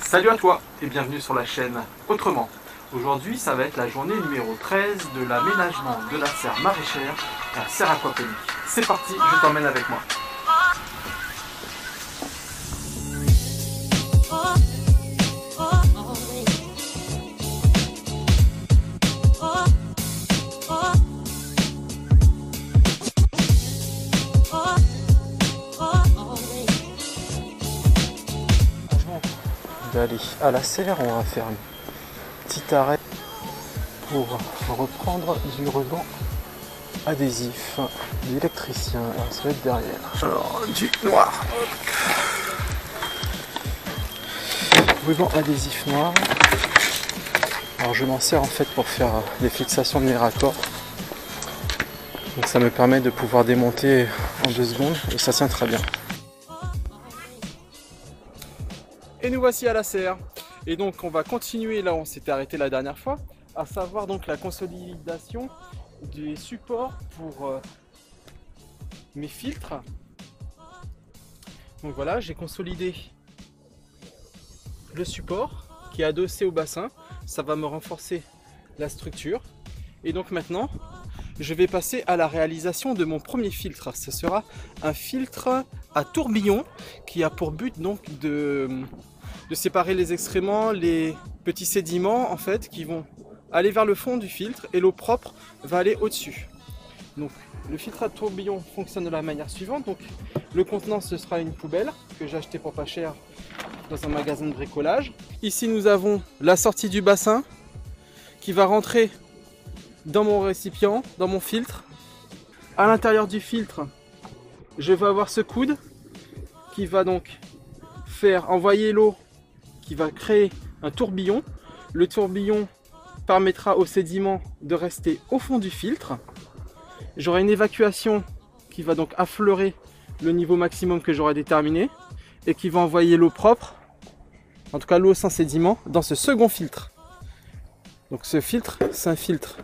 Salut à toi et bienvenue sur la chaîne Autrement. Aujourd'hui ça va être la journée numéro 13 de l'aménagement de la serre maraîchère, la serre aquaponique. C'est parti, je t'emmène avec moi. D'aller à la serre, on va faire un petit arrêt pour reprendre du ruban adhésif d'électricien. Alors ça va être derrière. Alors du noir. Ruban adhésif noir. Alors je m'en sers en fait pour faire des fixations de mes raccords. Donc ça me permet de pouvoir démonter en 2 secondes et ça tient très bien. Et nous voici à la serre. Et donc on va continuer là où on s'était arrêté la dernière fois, à savoir donc la consolidation des supports pour mes filtres. Donc voilà, j'ai consolidé le support qui est adossé au bassin. Ça va me renforcer la structure. Et donc maintenant, je vais passer à la réalisation de mon premier filtre. Ce sera un filtre à tourbillon qui a pour but donc de séparer les excréments, les petits sédiments en fait qui vont aller vers le fond du filtre et l'eau propre va aller au-dessus. Donc le filtre à tourbillon fonctionne de la manière suivante. Donc le contenant ce sera une poubelle que j'ai acheté pour pas cher dans un magasin de bricolage. Ici nous avons la sortie du bassin qui va rentrer dans mon récipient, dans mon filtre. À l'intérieur du filtre, je vais avoir ce coude qui va donc faire envoyer l'eau, qui va créer un tourbillon. Le tourbillon permettra aux sédiments de rester au fond du filtre. J'aurai une évacuation qui va donc affleurer le niveau maximum que j'aurai déterminé et qui va envoyer l'eau propre, en tout cas l'eau sans sédiment, dans ce second filtre. Donc ce filtre, c'est un filtre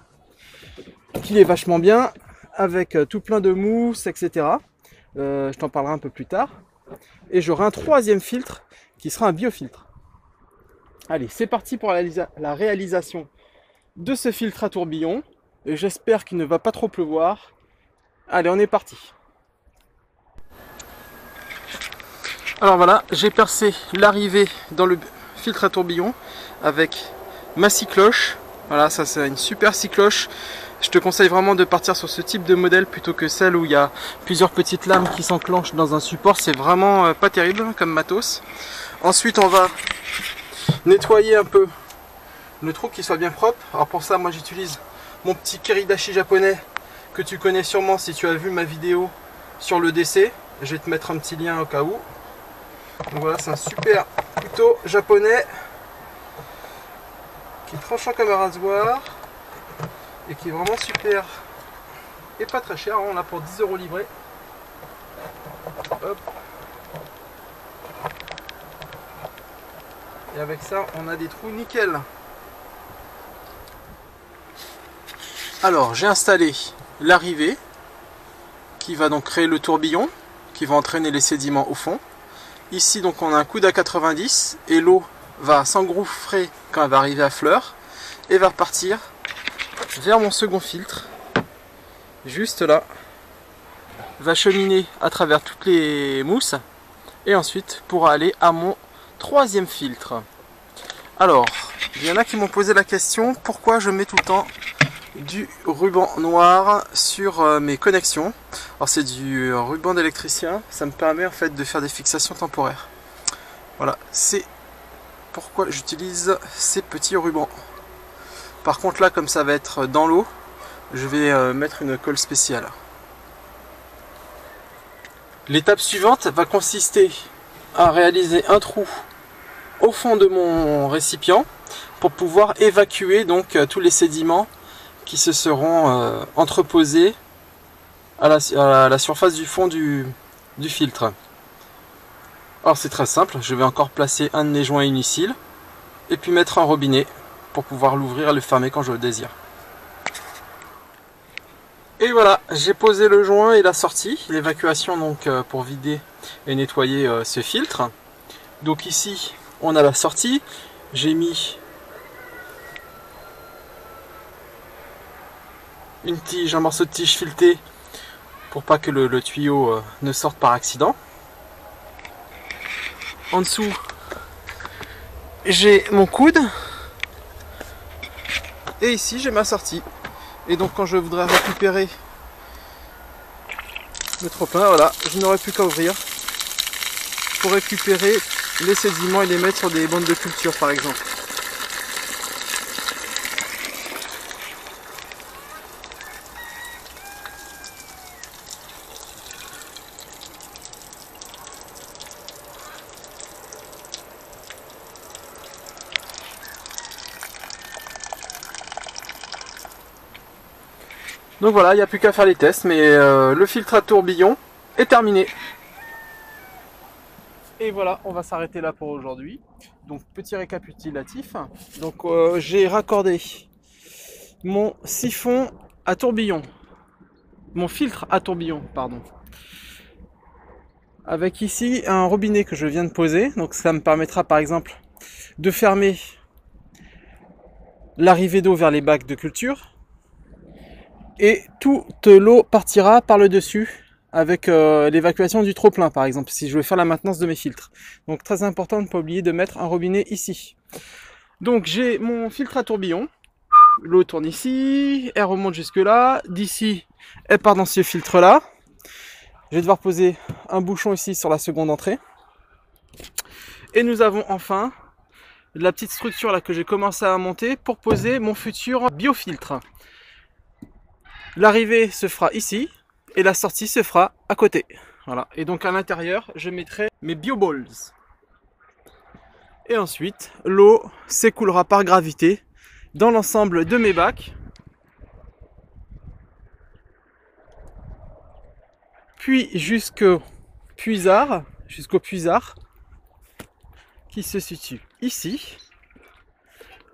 qui est vachement bien, avec tout plein de mousse, etc. Je t'en parlerai un peu plus tard. Et j'aurai un troisième filtre qui sera un biofiltre. Allez, c'est parti pour la réalisation de ce filtre à tourbillon. Et j'espère qu'il ne va pas trop pleuvoir. Allez, on est parti. Alors voilà, j'ai percé l'arrivée dans le filtre à tourbillon avec ma scie cloche. Voilà, ça c'est une super scie cloche. Je te conseille vraiment de partir sur ce type de modèle plutôt que celle où il y a plusieurs petites lames qui s'enclenchent dans un support. C'est vraiment pas terrible comme matos. Ensuite, on va nettoyer un peu le trou, qu'il soit bien propre. Alors pour ça, moi j'utilise mon petit kiridashi japonais que tu connais sûrement si tu as vu ma vidéo sur le DC. Je vais te mettre un petit lien au cas où. Donc voilà, c'est un super couteau japonais qui est tranchant comme un rasoir et qui est vraiment super et pas très cher. On l'a pour 10 € livré. Hop. Et avec ça, on a des trous nickel. Alors, j'ai installé l'arrivée qui va donc créer le tourbillon, qui va entraîner les sédiments au fond. Ici, donc, on a un coude à 90 et l'eau va s'engouffrer quand elle va arriver à fleur et va repartir vers mon second filtre. Juste là, va cheminer à travers toutes les mousses et ensuite pourra aller à mon troisième filtre. Alors, il y en a qui m'ont posé la question pourquoi je mets tout le temps du ruban noir sur mes connexions. Alors c'est du ruban d'électricien, ça me permet en fait de faire des fixations temporaires. Voilà, c'est pourquoi j'utilise ces petits rubans. Par contre là, comme ça va être dans l'eau, je vais mettre une colle spéciale. L'étape suivante va consister à réaliser un trou au fond de mon récipient pour pouvoir évacuer donc tous les sédiments qui se seront entreposés à la surface du fond du filtre. Alors c'est très simple, je vais encore placer un de mes joints inutiles et puis mettre un robinet pour pouvoir l'ouvrir et le fermer quand je le désire. Et voilà, j'ai posé le joint et la sortie, l'évacuation donc pour vider et nettoyer ce filtre. Donc ici, on a la sortie. J'ai mis une tige, un morceau de tige fileté pour pas que le tuyau ne sorte par accident. En dessous, j'ai mon coude. Et ici, j'ai ma sortie. Et donc quand je voudrais récupérer le trop-plein, voilà, je n'aurai plus qu'à ouvrir pour récupérer les sédiments et les mettre sur des bandes de culture par exemple. Donc voilà, il n'y a plus qu'à faire les tests, mais le filtre à tourbillon est terminé. Et voilà, on va s'arrêter là pour aujourd'hui. Donc petit récapitulatif. Donc j'ai raccordé mon siphon à tourbillon, mon filtre à tourbillon, pardon. Avec ici un robinet que je viens de poser. Donc ça me permettra par exemple de fermer l'arrivée d'eau vers les bacs de culture. Et toute l'eau partira par le dessus avec l'évacuation du trop-plein par exemple, si je veux faire la maintenance de mes filtres. Donc très important de ne pas oublier de mettre un robinet ici. Donc j'ai mon filtre à tourbillon, l'eau tourne ici, elle remonte jusque là, d'ici elle part dans ce filtre là. Je vais devoir poser un bouchon ici sur la seconde entrée. Et nous avons enfin la petite structure là que j'ai commencé à monter pour poser mon futur biofiltre. L'arrivée se fera ici et la sortie se fera à côté. Voilà. Et donc à l'intérieur, je mettrai mes bioballs. Et ensuite, l'eau s'écoulera par gravité dans l'ensemble de mes bacs. Puis jusqu'au puisard qui se situe ici.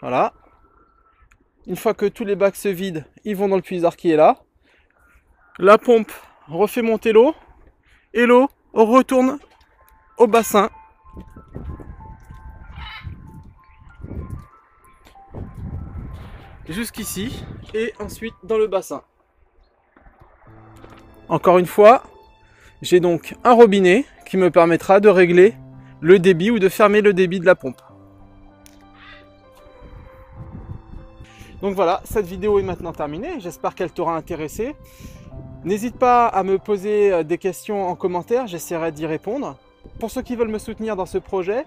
Voilà. Une fois que tous les bacs se vident, ils vont dans le puisard qui est là. La pompe refait monter l'eau et l'eau retourne au bassin. Jusqu'ici et ensuite dans le bassin. Encore une fois, j'ai donc un robinet qui me permettra de régler le débit ou de fermer le débit de la pompe. Donc voilà, cette vidéo est maintenant terminée, j'espère qu'elle t'aura intéressé. N'hésite pas à me poser des questions en commentaire, j'essaierai d'y répondre. Pour ceux qui veulent me soutenir dans ce projet,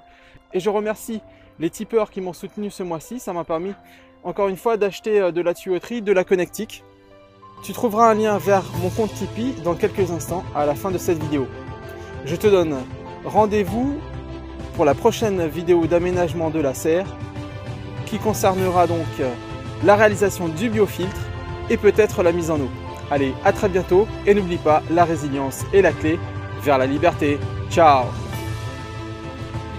et je remercie les tipeurs qui m'ont soutenu ce mois-ci, ça m'a permis encore une fois d'acheter de la tuyauterie, de la connectique. Tu trouveras un lien vers mon compte Tipeee dans quelques instants à la fin de cette vidéo. Je te donne rendez-vous pour la prochaine vidéo d'aménagement de la serre qui concernera donc la réalisation du biofiltre et peut-être la mise en eau. Allez, à très bientôt et n'oublie pas, la résilience est la clé vers la liberté. Ciao.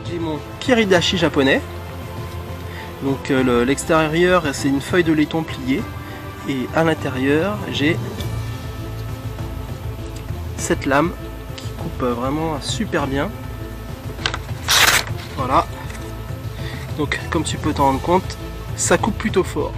J'ai mon kiridashi japonais. Donc l'extérieur c'est une feuille de laiton pliée et à l'intérieur j'ai cette lame qui coupe vraiment super bien. Voilà. Donc comme tu peux t'en rendre compte, ça coupe plutôt fort.